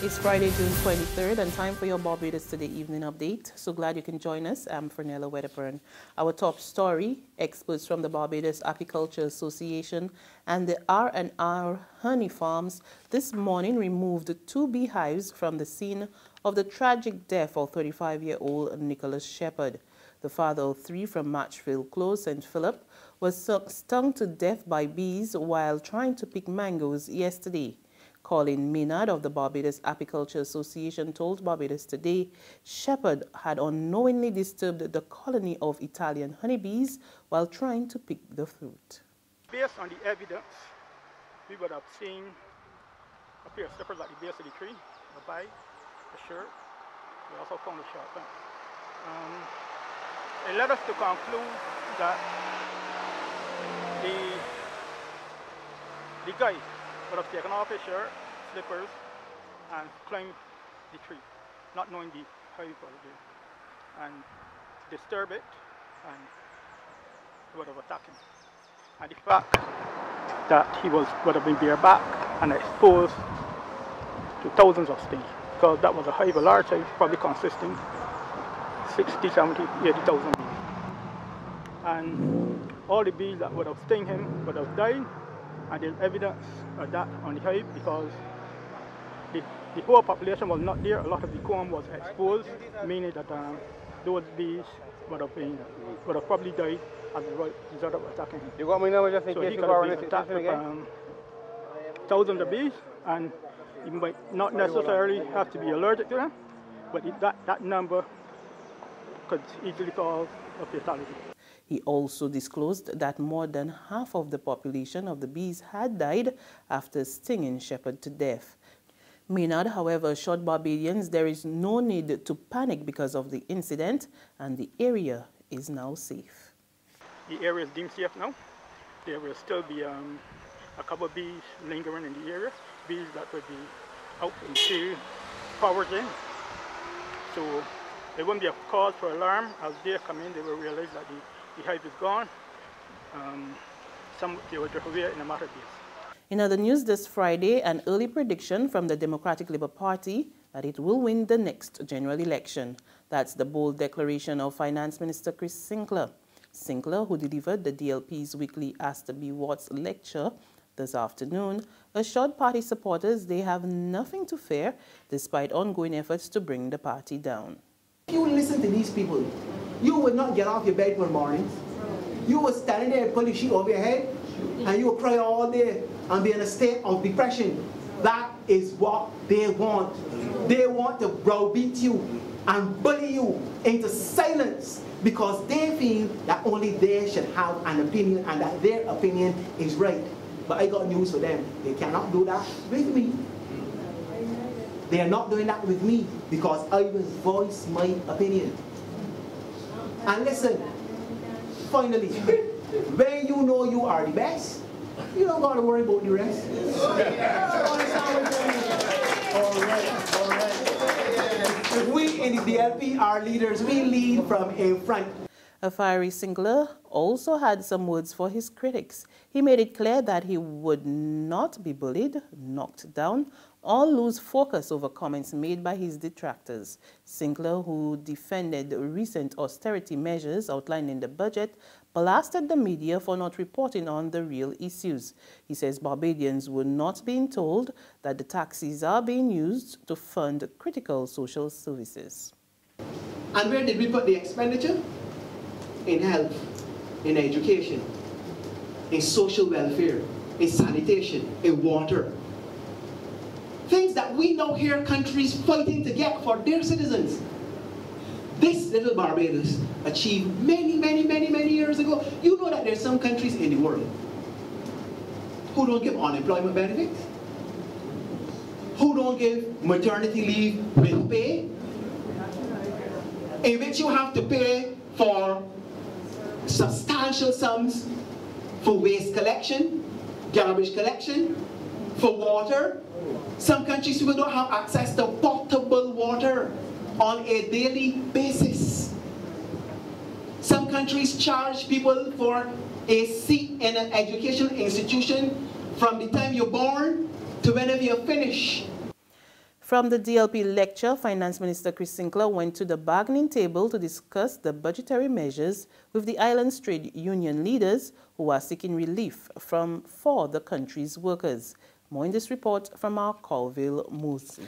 It's Friday, June 23rd, and time for your Barbados Today evening update. So glad you can join us. I'm Rene. Our top story: experts from the Barbados Apiculture Association and the R&R honey farms this morning removed 2 beehives from the scene of the tragic death of 35-year-old Nicholas Shepherd. The father of 3 from Matchfield Close, St. Philip, was stung to death by bees while trying to pick mangoes yesterday. Colin Maynard of the Barbados Apiculture Association told Barbados Today Shepherd had unknowingly disturbed the colony of Italian honeybees while trying to pick the fruit. Based on the evidence, we would have seen a pair of slippers at the base of the tree, the bag, the shirt. We also found a sharp fence. It led us to conclude that the guy would have taken off his shirt, slippers, and climbed the tree, not knowing the hive was there, and disturb it, and would have attacked him. And the fact that he would have been bareback and exposed to thousands of stings, because that was a hive, a large hive, probably consisting 60, 70, 80,000 bees. And all the bees that would have stung him would have died. And there's evidence of that on the hive because the whole population was not there. A lot of the comb was exposed, meaning that those bees would have probably died as a result of attacking him. So he could have been attacked with thousands of bees, and you might not necessarily have to be allergic to them, but that number could easily cause a fatality. He also disclosed that more than half of the population of the bees had died after stinging Shepherd to death. Maynard, however, assured Barbadians there is no need to panic because of the incident and the area is now safe. The area is deemed safe now. There will still be a couple of bees lingering in the area, bees that would be out until foraging. So there won't be a cause for alarm. As they come in, they will realize that the hive is gone. They will drift away in a matter of days. In other news this Friday, an early prediction from the Democratic Labour Party that it will win the next general election. That's the bold declaration of Finance Minister Chris Sinclair. Sinclair, who delivered the DLP's weekly Ask the B. Watts lecture this afternoon, assured party supporters they have nothing to fear despite ongoing efforts to bring the party down. If you listen to these people, you would not get off your bed one morning. You would stand there and pull your sheet over your head, and you would cry all day and be in a state of depression. That is what they want. They want to browbeat you and bully you into silence because they feel that only they should have an opinion and that their opinion is right. But I got news for them. They cannot do that with me. They are not doing that with me because I will voice my opinion. And listen, finally, when you know you are the best, you don't got to worry about the rest. All right. We in the DLP are leaders. We lead from in front. A fiery Sinclair also had some words for his critics. He made it clear that he would not be bullied, knocked down, or lose focus over comments made by his detractors. Sinclair, who defended recent austerity measures outlined in the budget, blasted the media for not reporting on the real issues. He says Barbadians were not being told that the taxes are being used to fund critical social services. And where did we put the expenditure? In health, in education, in social welfare, in sanitation, in water. Things that we now hear countries fighting to get for their citizens. This little Barbados achieved many years ago. You know that there's some countries in the world who don't give unemployment benefits, who don't give maternity leave with pay, in which you have to pay for substantial sums for waste collection, garbage collection, for water. Some countries people don't have access to potable water on a daily basis. Some countries charge people for a seat in an educational institution from the time you're born to whenever you finish. From the DLP lecture, Finance Minister Chris Sinclair went to the bargaining table to discuss the budgetary measures with the island's trade union leaders who are seeking relief for the country's workers. More in this report from our Colville Moose.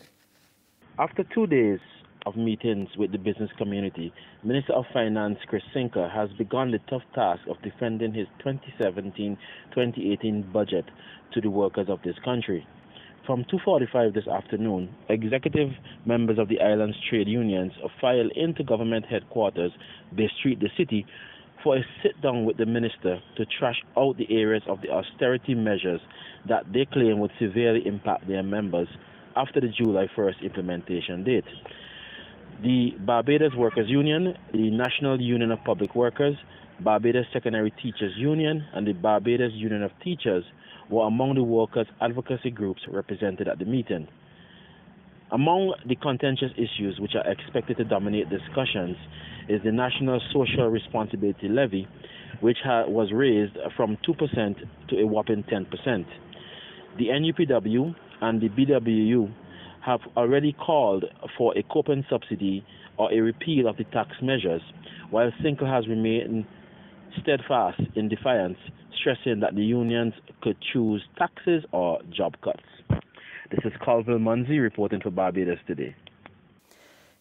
After 2 days of meetings with the business community, Minister of Finance Chris Sinclair has begun the tough task of defending his 2017-2018 budget to the workers of this country. From 2:45 this afternoon, executive members of the island's trade unions filed into government headquarters, Bay Street, the city, for a sit-down with the minister to trash out the areas of the austerity measures that they claim would severely impact their members after the July 1st implementation date. The Barbados Workers Union, the National Union of Public Workers, Barbados Secondary Teachers Union, and the Barbados Union of Teachers were among the workers' advocacy groups represented at the meeting. Among the contentious issues which are expected to dominate discussions is the National Social Responsibility Levy, which was raised from 2% to a whopping 10%. The NUPW and the BWU have already called for a coping subsidy or a repeal of the tax measures, while Sinclair has remained steadfast in defiance, stressing that the unions could choose taxes or job cuts. This is Colville Munzi reporting for Barbados Today.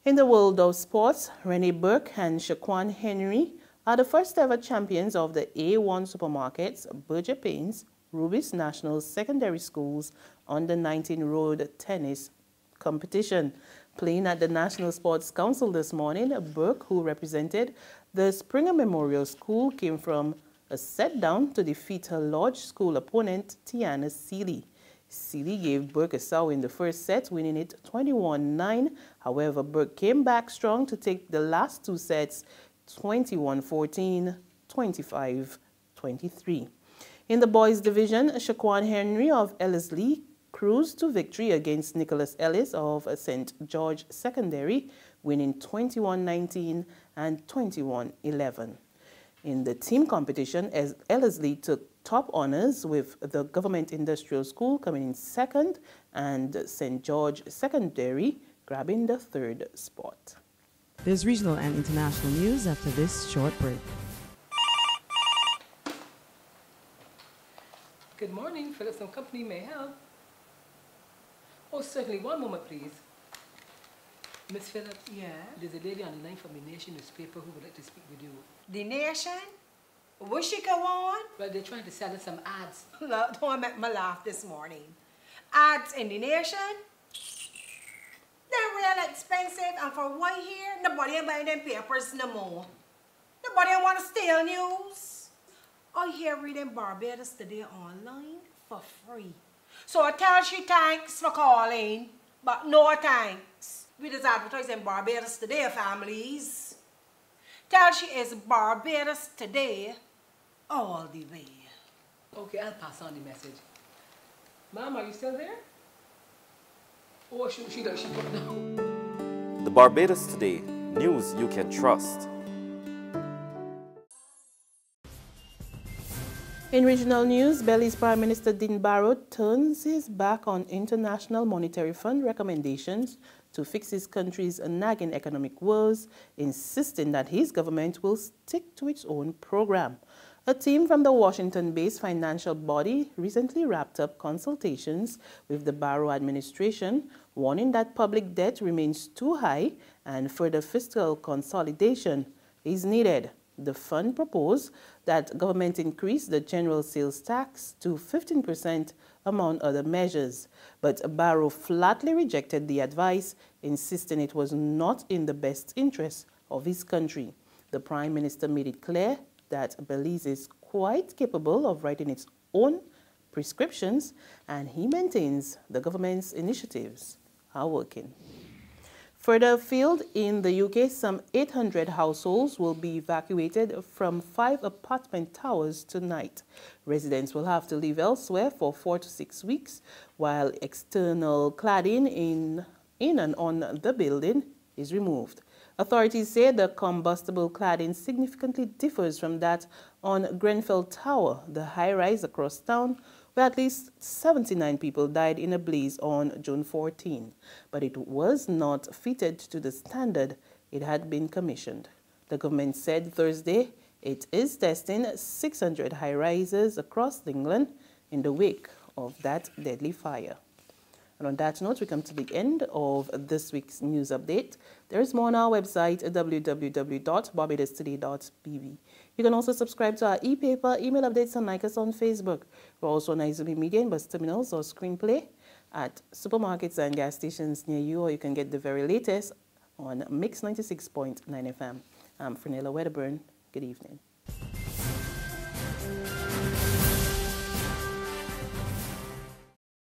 In the world of sports, Rene Burke and Shaquan Henry are the first ever champions of the A1 Supermarkets Burge Pains Rubis National Secondary Schools Under-19 Road Tennis competition. Playing at the National Sports Council this morning, Burke, who represented the Springer Memorial School, came from a set-down to defeat her Lodge School opponent, Tiana Seeley. Seeley gave Burke a sow in the first set, winning it 21-9. However, Burke came back strong to take the last two sets 21-14, 25-23. In the boys division, Shaquan Henry of Ellerslie cruised to victory against Nicholas Ellis of St. George Secondary, winning 21-19 and 21-11. In the team competition, as Ellerslie took top honors with the Government Industrial School coming in second and St. George Secondary grabbing the third spot. There's regional and international news after this short break. Good morning, Phillips & Company, may I help? Oh, certainly. One moment, please. Miss Phillips? Yeah? There's a lady on the line from the Nation newspaper who would like to speak with you. The Nation? Will she go on? Well, they're trying to sell us some ads. Look, don't make me laugh this morning. Ads in the Nation? They're real expensive, and for one year, nobody ain't buying them papers no more. Nobody ain't want to steal news. I hear reading Barbados Today online for free. So I tell she thanks for calling, but no thanks. We just advertising Barbados Today, families. Tell she is Barbados Today all the way. Okay, I'll pass on the message. Ma'am, are you still there? Oh, she put it down. The Barbados Today, news you can trust. In regional news, Belize Prime Minister Dean Barrow turns his back on International Monetary Fund recommendations to fix his country's nagging economic woes, insisting that his government will stick to its own program. A team from the Washington-based financial body recently wrapped up consultations with the Barrow administration, warning that public debt remains too high and further fiscal consolidation is needed. The fund proposed that government increase the general sales tax to 15% among other measures, but Barrow flatly rejected the advice, insisting it was not in the best interest of his country. The Prime Minister made it clear that Belize is quite capable of writing its own prescriptions, and he maintains the government's initiatives are working. Further afield in the UK, some 800 households will be evacuated from 5 apartment towers tonight. Residents will have to live elsewhere for 4 to 6 weeks, while external cladding in and on the building is removed. Authorities say the combustible cladding significantly differs from that on Grenfell Tower, the high-rise across town, where at least 79 people died in a blaze on June 14, but it was not fitted to the standard it had been commissioned. The government said Thursday it is testing 600 high-rises across England in the wake of that deadly fire. And on that note, we come to the end of this week's news update. There is more on our website at www.barbadostoday.bb. You can also subscribe to our e-paper, email updates, and like us on Facebook. We're also on Izumi Media in bus terminals or screenplay at supermarkets and gas stations near you, or you can get the very latest on Mix 96.9 FM. I'm Frenella Wedderburn. Good evening.